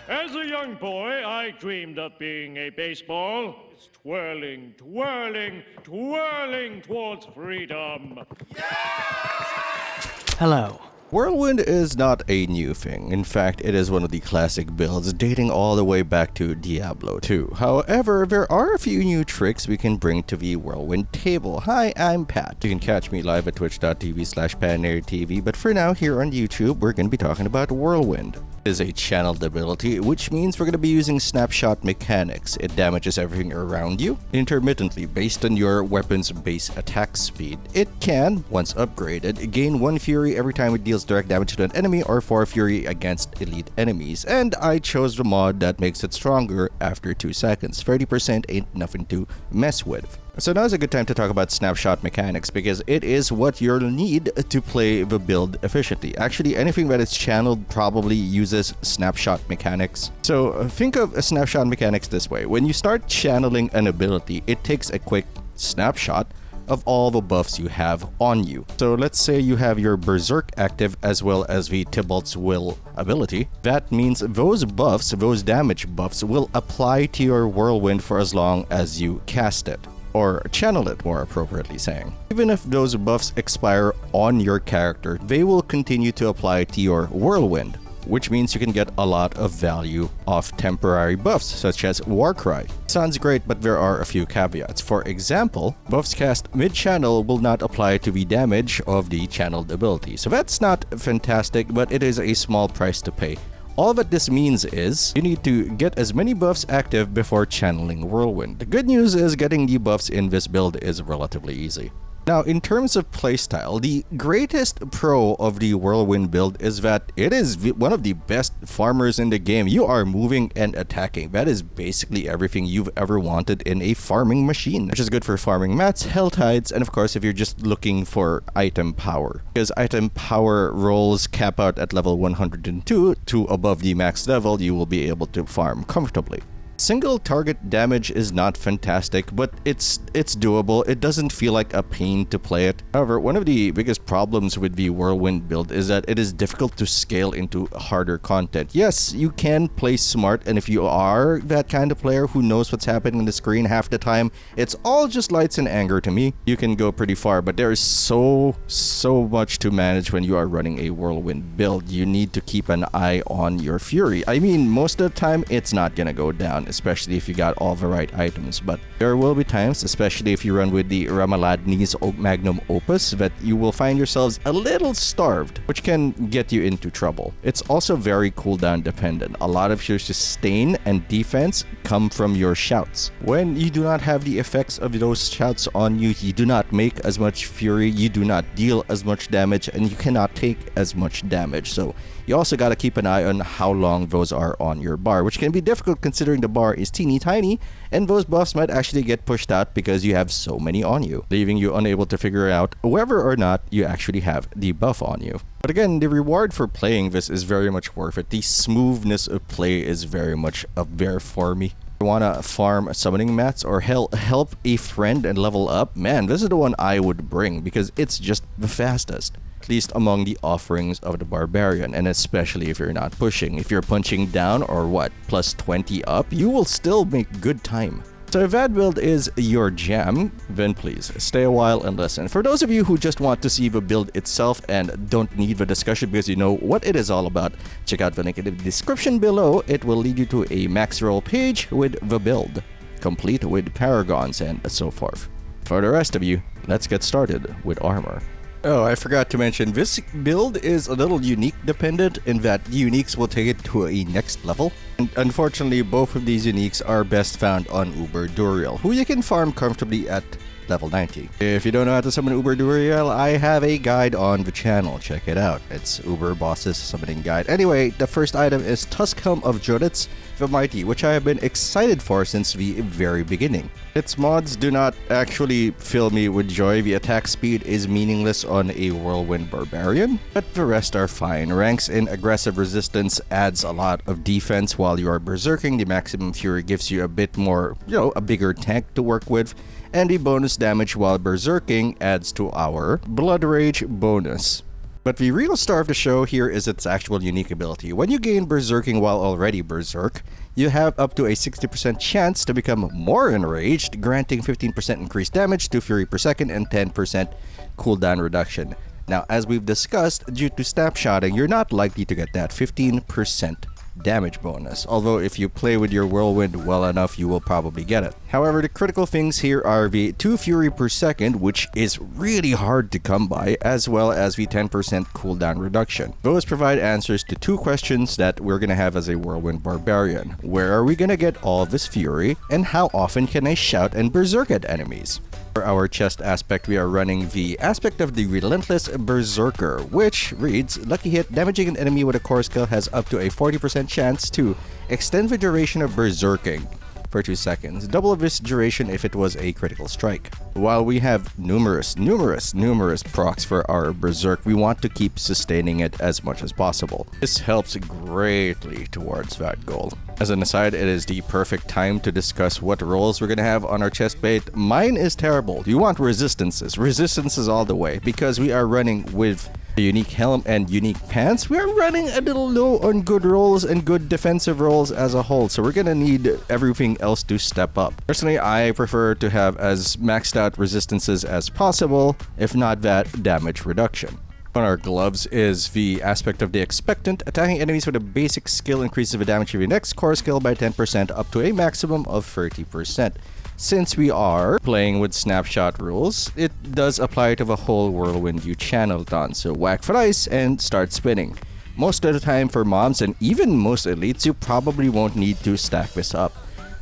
As a young boy, I dreamed of being a baseball, twirling, twirling, twirling towards freedom. Hello. Whirlwind is not a new thing. In fact, it is one of the classic builds dating all the way back to Diablo 2. However, there are a few new tricks we can bring to the Whirlwind table. Hi, I'm Pat. You can catch me live at twitch.tv/PatinatorTV, but for now, here on YouTube, we're going to be talking about Whirlwind. It is a channeled ability, which means we're going to be using Snapshot Mechanics. It damages everything around you intermittently based on your weapon's base attack speed. It can, once upgraded, gain 1 Fury every time it deals direct damage to an enemy or 4 Fury against elite enemies, and I chose the mod that makes it stronger after 2 seconds. 30% ain't nothing to mess with. So now is a good time to talk about Snapshot Mechanics because it is what you'll need to play the build efficiently. Actually, anything that is channeled probably uses Snapshot Mechanics. So think of a Snapshot Mechanics this way. When you start channeling an ability, it takes a quick snapshot of all the buffs you have on you. So let's say you have your Berserk active as well as the Tybalt's Will ability. That means those buffs, those damage buffs, will apply to your Whirlwind for as long as you cast it. Or channel it, more appropriately saying. Even if those buffs expire on your character, they will continue to apply to your Whirlwind, which means you can get a lot of value off temporary buffs, such as Warcry. Sounds great, but there are a few caveats. For example, buffs cast mid-channel will not apply to the damage of the channeled ability. So that's not fantastic, but it is a small price to pay. All that this means is you need to get as many buffs active before channeling Whirlwind. The good news is getting the buffs in this build is relatively easy. Now, in terms of playstyle, the greatest pro of the Whirlwind build is that it is one of the best farmers in the game. You are moving and attacking. That is basically everything you've ever wanted in a farming machine, which is good for farming mats, hell tides, and of course if you're just looking for item power. Because item power rolls cap out at level 102 to above the max level, you will be able to farm comfortably. Single target damage is not fantastic, but it's doable. It doesn't feel like a pain to play it. However, one of the biggest problems with the Whirlwind build is that it is difficult to scale into harder content. Yes, you can play smart, and if you are that kind of player who knows what's happening on the screen half the time, it's all just lights and anger to me. You can go pretty far, but there is so much to manage when you are running a Whirlwind build. You need to keep an eye on your Fury. I mean, most of the time, it's not gonna go down, especially if you got all the right items, but there will be times, especially if you run with the Ramaladni's Magnum Opus, that you will find yourselves a little starved, which can get you into trouble. It's also very cooldown dependent. A lot of your sustain and defense come from your shouts. When you do not have the effects of those shouts on you, you do not make as much fury, you do not deal as much damage, and you cannot take as much damage. So you also got to keep an eye on how long those are on your bar, which can be difficult considering the bar is teeny tiny, and those buffs might actually get pushed out because you have so many on you, leaving you unable to figure out whether or not you actually have the buff on you. But again, the reward for playing this is very much worth it. The smoothness of play is very much up there for me. You wanna farm summoning mats or help a friend and level up? Man, this is the one I would bring because it's just the fastest. At least among the offerings of the Barbarian, and especially if you're not pushing. If you're punching down or what, plus 20 up, you will still make good time. So if that build is your jam, then please stay a while and listen. For those of you who just want to see the build itself and don't need the discussion because you know what it is all about, check out the link in the description below. It will lead you to a max roll page with the build, complete with paragons and so forth. For the rest of you, let's get started with armor. Oh, I forgot to mention, this build is a little unique dependent in that the uniques will take it to a next level. And unfortunately, both of these uniques are best found on Uber Duriel, who you can farm comfortably at level 90. If you don't know how to summon Uber Duriel, I have a guide on the channel. Check it out. It's Uber Boss's summoning guide. Anyway, the first item is Tusk Helm of Judith the Mighty, which I have been excited for since the very beginning. Its mods do not actually fill me with joy. The attack speed is meaningless on a Whirlwind Barbarian, but the rest are fine. Ranks in aggressive resistance adds a lot of defense while you are berserking. The maximum fury gives you a bit more, a bigger tank to work with. And the bonus damage while berserking adds to our Blood Rage bonus. But the real star of the show here is its actual unique ability. When you gain Berserking while already Berserk, you have up to a 60% chance to become more enraged, granting 15% increased damage, 2 fury per second, and 10% cooldown reduction. Now, as we've discussed, due to snapshotting, you're not likely to get that 15% damage bonus, although if you play with your Whirlwind well enough, you will probably get it. However, the critical things here are the 2 fury per second, which is really hard to come by, as well as the 10% cooldown reduction. Those provide answers to 2 questions that we're gonna have as a Whirlwind Barbarian. Where are we gonna get all this fury, and how often can I shout and berserk at enemies? For our chest aspect, we are running the aspect of the Relentless Berserker, which reads, Lucky hit, damaging an enemy with a core skill has up to a 40% chance to extend the duration of berserking for 2 seconds, double this duration if it was a critical strike. While we have numerous procs for our berserk, we want to keep sustaining it as much as possible. This helps greatly towards that goal. As an aside, it is the perfect time to discuss what rolls we're gonna have on our chest plate. Mine is terrible. You want resistances. Resistances all the way, because we are running with a unique helm and unique pants. We are running a little low on good rolls and good defensive rolls as a whole, so we're gonna need everything else to step up. Personally, I prefer to have as maxed out resistances as possible, if not that, damage reduction. On our gloves is the aspect of the expectant. Attacking enemies with a basic skill increases the damage of your next core skill by 10% up to a maximum of 30%. Since we are playing with snapshot rules, it does apply to the whole Whirlwind you channeled on, so whack thrice and start spinning. Most of the time for mobs and even most elites, you probably won't need to stack this up.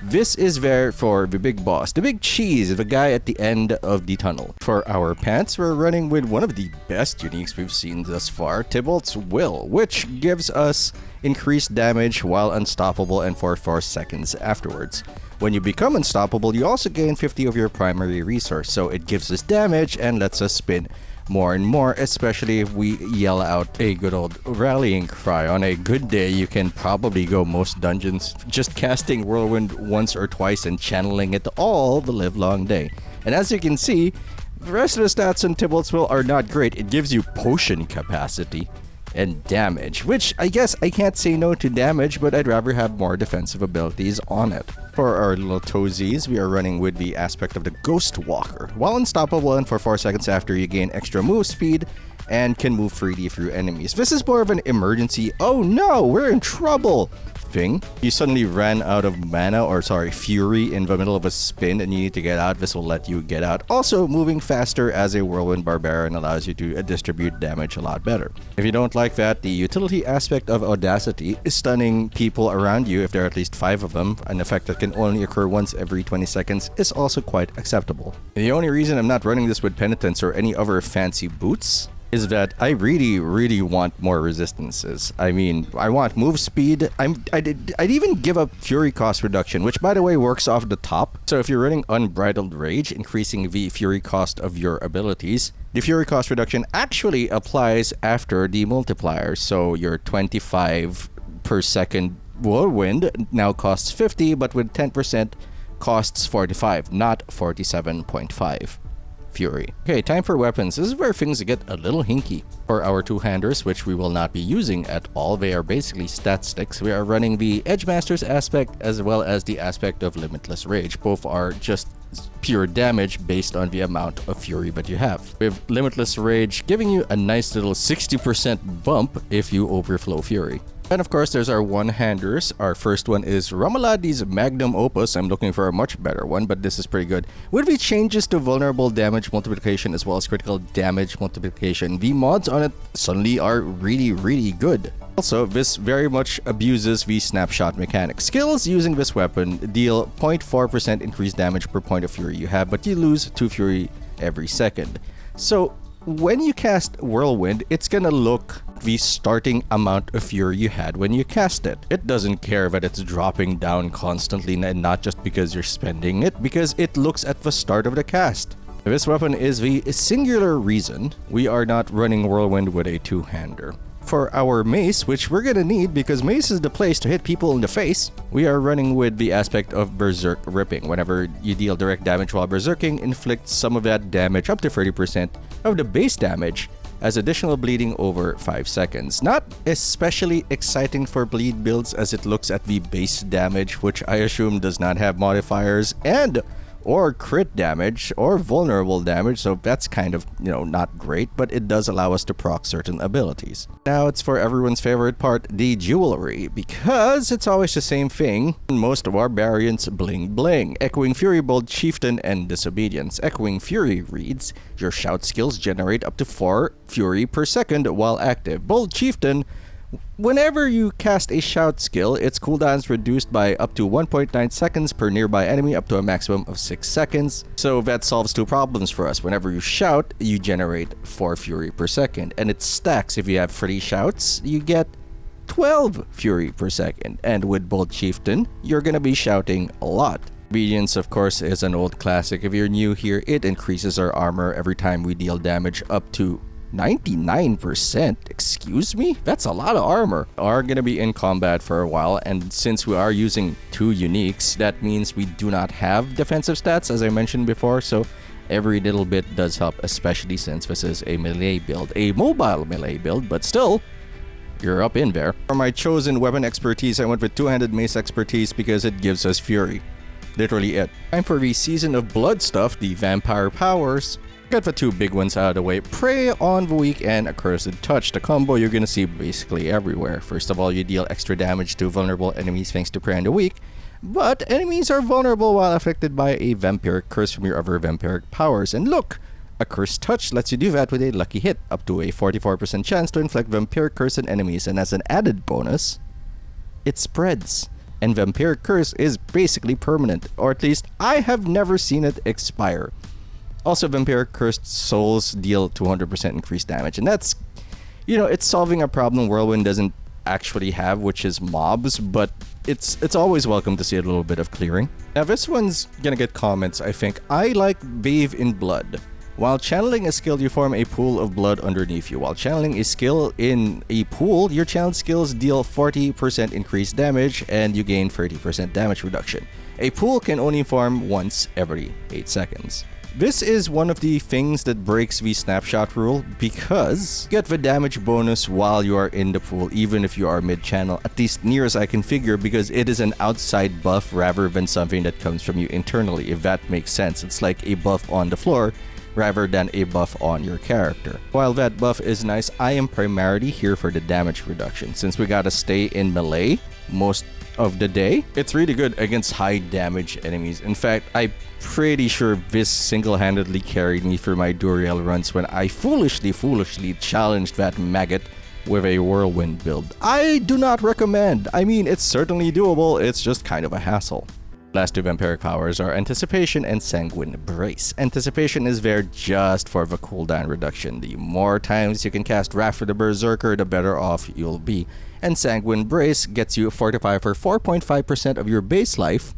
This is there for the big boss, the big cheese, the guy at the end of the tunnel. For our pants, we're running with one of the best uniques we've seen thus far, Tybalt's Will, which gives us increased damage while unstoppable and for 4 seconds afterwards. When you become unstoppable, you also gain 50 of your primary resource, so it gives us damage and lets us spin more and more, especially if we yell out a good old rallying cry. On a good day, you can probably go most dungeons just casting Whirlwind once or twice and channeling it all the livelong day. And as you can see, the rest of the stats on Tybalt's Will are not great. It gives you potion capacity and damage, which I guess I can't say no to damage, but I'd rather have more defensive abilities on it. For our little toesies, we are running with the aspect of the Ghost Walker. While unstoppable and for 4 seconds after, you gain extra move speed and can move freely through enemies. This is more of an emergency, oh no, we're in trouble thing. You suddenly ran out of mana, or sorry, fury in the middle of a spin and you need to get out. This will let you get out. Also, moving faster as a Whirlwind Barbarian allows you to distribute damage a lot better. If you don't like that, the utility aspect of Audacity is stunning people around you if there are at least 5 of them, an effect that can only occur once every 20 seconds is also quite acceptable. The only reason I'm not running this with Penitence or any other fancy boots is that I really want more resistances. I mean, I want move speed. I'd even give up fury cost reduction, which by the way works off the top. So if you're running Unbridled Rage, increasing the fury cost of your abilities, the fury cost reduction actually applies after the multiplier. So your 25 per second Whirlwind now costs 50, but with 10% costs 45, not 47.5. Fury. Okay, time for weapons. This is where things get a little hinky. For our 2-handers, which we will not be using at all, they are basically stat sticks. We are running the Edgemasters aspect as well as the aspect of Limitless Rage. Both are just pure damage based on the amount of fury that you have. With Limitless Rage giving you a nice little 60% bump if you overflow fury. And of course, there's our 1-handers. Our first one is Ramaladni's Magnum Opus. I'm looking for a much better one, but this is pretty good. With the changes to vulnerable damage multiplication as well as critical damage multiplication, the mods on it suddenly are really good. Also, this very much abuses the Snapshot Mechanics. Skills using this weapon deal 0.4% increased damage per point of fury you have, but you lose 2 fury every second. So when you cast Whirlwind, it's gonna look the starting amount of fury you had when you cast it. It doesn't care that it's dropping down constantly, and not just because you're spending it, because it looks at the start of the cast. This weapon is the singular reason we are not running Whirlwind with a 2-hander. For our mace, which we're gonna need because mace is the place to hit people in the face, we are running with the aspect of Berserk Ripping. Whenever you deal direct damage while berserking, inflict some of that damage, up to 30% of the base damage, as additional bleeding over 5 seconds. Not especially exciting for bleed builds as it looks at the base damage, which I assume does not have modifiers, and or crit damage or vulnerable damage, so that's kind of, not great, but it does allow us to proc certain abilities. Now it's for everyone's favorite part, the jewelry, because it's always the same thing. Most Barbarians bling bling. Echoing Fury, Bold Chieftain, and Disobedience. Echoing Fury reads, your shout skills generate up to 4 Fury per second while active. Bold Chieftain, whenever you cast a shout skill, its cooldown is reduced by up to 1.9 seconds per nearby enemy up to a maximum of 6 seconds. So that solves 2 problems for us. Whenever you shout, you generate 4 fury per second, and it stacks. If you have 3 shouts, you get 12 fury per second. And with Bold Chieftain, you're gonna be shouting a lot. Obedience, of course, is an old classic. If you're new here, it increases our armor every time we deal damage up to 99%? Excuse me? That's a lot of armor. Are gonna be in combat for a while, and since we are using 2 uniques, that means we do not have defensive stats, as I mentioned before, so every little bit does help, especially since this is a melee build. A mobile melee build, but still, you're up in there. For my chosen weapon expertise, I went with two-handed mace expertise because it gives us fury. Literally it. Time for the Season of Blood stuff, the Vampiric Powers. Got the 2 big ones out of the way. Prey on the Weak and Accursed Touch. The combo you're gonna see basically everywhere. First of all, you deal extra damage to vulnerable enemies thanks to Prey on the Weak, but enemies are vulnerable while affected by a Vampiric Curse from your other Vampiric Powers. And look! Accursed Touch lets you do that with a lucky hit, up to a 44% chance to inflict Vampiric Curse on enemies, and as an added bonus, it spreads. And Vampiric Curse is basically permanent, or at least I have never seen it expire. Also, Vampiric Cursed Souls deal 200% increased damage, and that's, it's solving a problem Whirlwind doesn't actually have, which is mobs, but it's always welcome to see a little bit of clearing. Now, this one's gonna get comments, I think. I like Bathe in Blood. While channeling a skill, you form a pool of blood underneath you. While channeling a skill in a pool, your channeled skills deal 40% increased damage, and you gain 30% damage reduction. A pool can only form once every 8 seconds. This is one of the things that breaks the snapshot rule, because you get the damage bonus while you are in the pool, even if you are mid-channel, at least near as I can figure, because it is an outside buff rather than something that comes from you internally, if that makes sense. It's like a buff on the floor rather than a buff on your character. While that buff is nice, I am primarily here for the damage reduction. Since we gotta stay in melee most of the day, it's really good against high damage enemies. In fact, I'm pretty sure this single-handedly carried me through my Duriel runs when I foolishly challenged that maggot with a Whirlwind build. I do not recommend. I mean, it's certainly doable, it's just kind of a hassle. Last 2 Vampiric Powers are Anticipation and Sanguine Brace. Anticipation is there just for the cooldown reduction. The more times you can cast Wrath for the Berserker, the better off you'll be. And Sanguine Brace gets you Fortify for 4.5% of your base life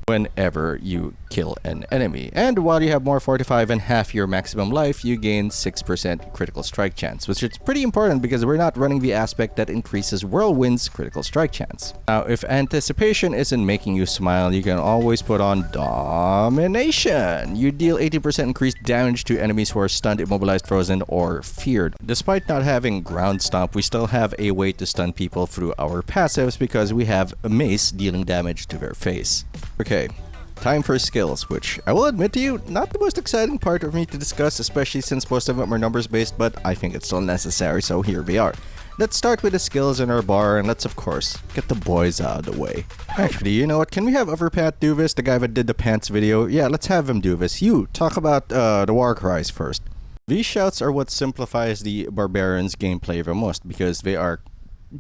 whenever you kill an enemy. And while you have more Fortify than half your maximum life, you gain 6% critical strike chance, which is pretty important because we're not running the aspect that increases Whirlwind's critical strike chance. Now, if Anticipation isn't making you smile, you can always put on Domination. You deal 80% increased damage to enemies who are stunned, immobilized, frozen, or feared. Despite not having Ground Stomp, we still have a way to stun people through our passives because we have a Mace dealing damage to their face. Okay, time for skills, which I will admit to you, not the most exciting part of me to discuss, especially since most of them are numbers based, but I think it's still necessary, so here we are. Let's start with the skills in our bar, and let's of course get the boys out of the way. Actually, you know what, can we have Overpat do this, the guy that did the pants video? Yeah, let's have him do this. You, talk about the war cries first. These shouts are what simplifies the Barbarian's gameplay the most, because they are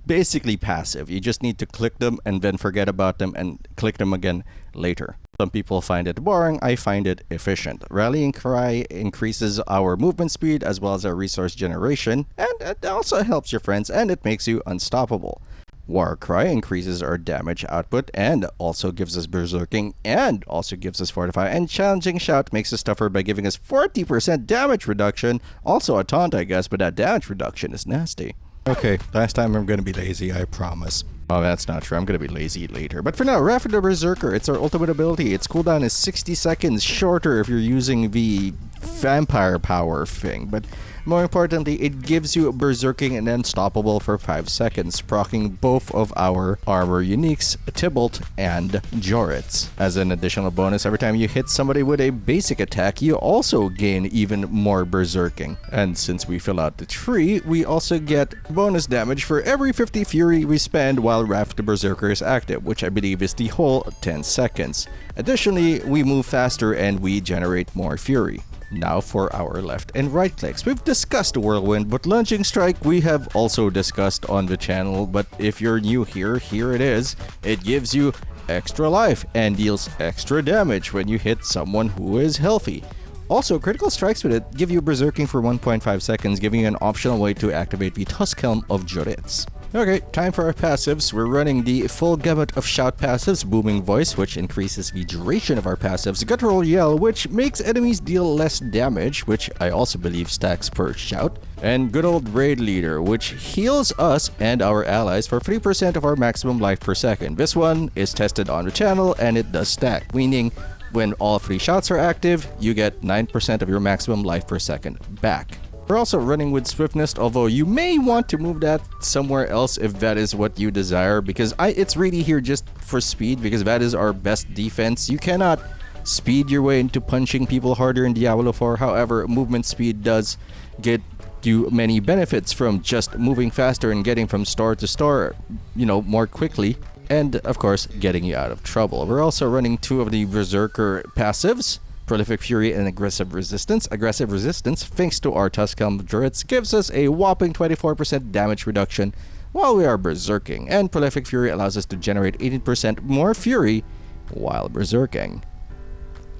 basically passive. You just need to click them and then forget about them and click them again later. Some people find it boring, I find it efficient. Rallying Cry increases our movement speed as well as our resource generation, and it also helps your friends, and it makes you unstoppable. War Cry increases our damage output and also gives us Berserking and also gives us Fortify, and Challenging Shout makes us tougher by giving us 40% damage reduction. Also a taunt, I guess, but that damage reduction is nasty. Okay, last time I'm gonna be lazy, I promise. Oh, that's not true. I'm gonna be lazy later. But for now, Wrath of the Berserker, it's our ultimate ability. Its cooldown is 60 seconds shorter if you're using the Vampire Power thing. But More importantly, it gives you Berserking and Unstoppable for 5 seconds, proccing both of our armor uniques, Tybalt and Jorits. As an additional bonus, every time you hit somebody with a basic attack, you also gain even more Berserking. And since we fill out the tree, we also get bonus damage for every 50 Fury we spend while Wrath the Berserker is active, which I believe is the whole 10 seconds. Additionally, we move faster and we generate more Fury. Now for our left and right clicks. We've discussed Whirlwind, but Lunging Strike we have also discussed on the channel, but if you're new here, here it is. It gives you extra life and deals extra damage when you hit someone who is healthy. Also, critical strikes with it give you Berserking for 1.5 seconds, giving you an optional way to activate the Tusk Helm of Jorits. Okay, time for our passives. We're running the full gamut of shout passives, Booming Voice, which increases the duration of our passives, Guttural Yell, which makes enemies deal less damage, which I also believe stacks per shout, and good old Raid Leader, which heals us and our allies for 3% of our maximum life per second. This one is tested on the channel and it does stack, meaning when all 3 shots are active, you get 9% of your maximum life per second back. We're also running with Swiftness, although you may want to move that somewhere else if that is what you desire, because it's really here just for speed, because that is our best defense. You cannot speed your way into punching people harder in Diablo 4, however, movement speed does get you many benefits from just moving faster and getting from store to store, more quickly, and of course, getting you out of trouble. We're also running 2 of the Berserker passives, Prolific Fury and Aggressive Resistance. Aggressive Resistance, thanks to our Tusk Helm of Jorits, gives us a whopping 24% damage reduction while we are Berserking, and Prolific Fury allows us to generate 18% more Fury while Berserking.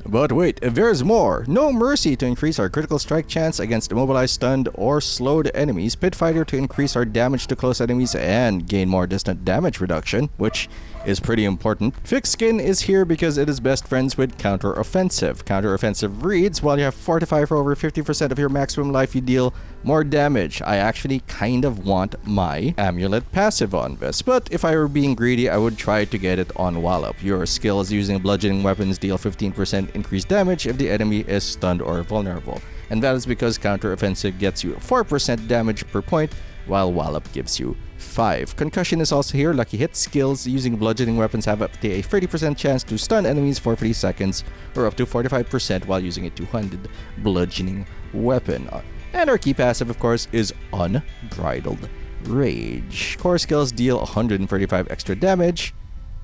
But wait, there's more! No Mercy to increase our critical strike chance against immobilized, stunned, or slowed enemies. Pit Fighter to increase our damage to close enemies and gain more distant damage reduction, which is pretty important. Fixed Skin is here because it is best friends with Counter Offensive. Counter Offensive reads, while you have Fortify for over 50% of your maximum life, you deal more damage. I actually kind of want my Amulet passive on this, but if I were being greedy, I would try to get it on Wallop. Your skills using bludgeoning weapons deal 15% increased damage if the enemy is stunned or vulnerable, and that is because Counter Offensive gets you 4% damage per point, while Wallop gives you 5. Concussion is also here. Lucky Hit skills using bludgeoning weapons have up to a 30% chance to stun enemies for 3 seconds, or up to 45% while using a 200 bludgeoning weapon. And our key passive, of course, is Unbridled Rage. Core skills deal 135 extra damage,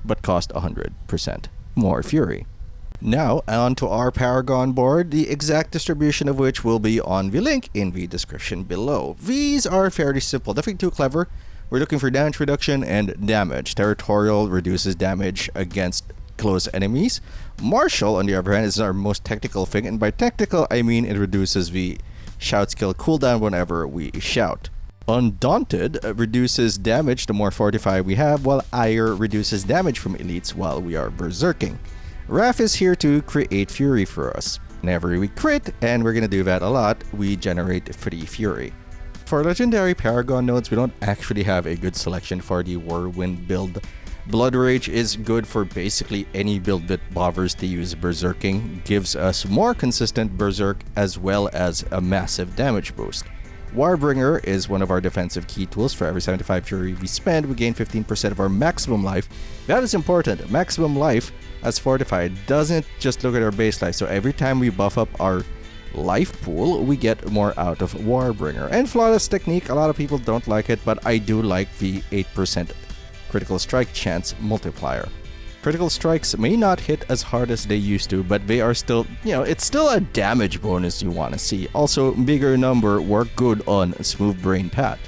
but cost 100% more Fury. Now, on to our Paragon board, the exact distribution of which will be on the link in the description below. These are fairly simple, nothing too clever. We're looking for damage reduction and damage. Territorial reduces damage against close enemies. Martial, on the other hand, is our most technical thing, and by technical, I mean it reduces the shout skill cooldown whenever we shout. Undaunted reduces damage the more Fortify we have, while Ire reduces damage from elites while we are Berserking. Wrath is here to create Fury for us. Whenever we crit, and we're gonna do that a lot, we generate 3 Fury. For legendary Paragon nodes, we don't actually have a good selection for the Whirlwind build. Blood Rage is good for basically any build that bothers to use Berserking, gives us more consistent Berserk as well as a massive damage boost. Warbringer is one of our defensive key tools. For every 75 Fury we spend, we gain 15% of our maximum life. That is important. Maximum life, as fortified, doesn't just look at our base life, so every time we buff up our life pool, we get more out of Warbringer. And Flawless Technique, a lot of people don't like it, but I do like the 8% critical strike chance multiplier. Critical strikes may not hit as hard as they used to, but they are still, it's still a damage bonus you want to see. Also, bigger number work good on Smooth Brain Pat.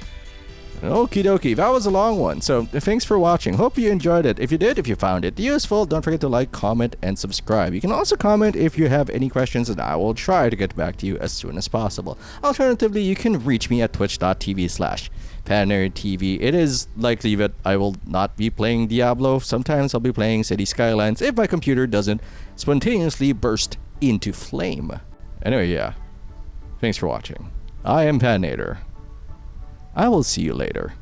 Okie dokie, that was a long one, so thanks for watching. Hope you enjoyed it. If you found it useful, don't forget to like, comment, and subscribe. You can also comment if you have any questions, and I will try to get back to you as soon as possible. Alternatively, you can reach me at twitch.tv/PatinatorTV. It is likely that I will not be playing Diablo. Sometimes I'll be playing City Skylines if my computer doesn't spontaneously burst into flame. Anyway, yeah. Thanks for watching. I am Patinator. I will see you later.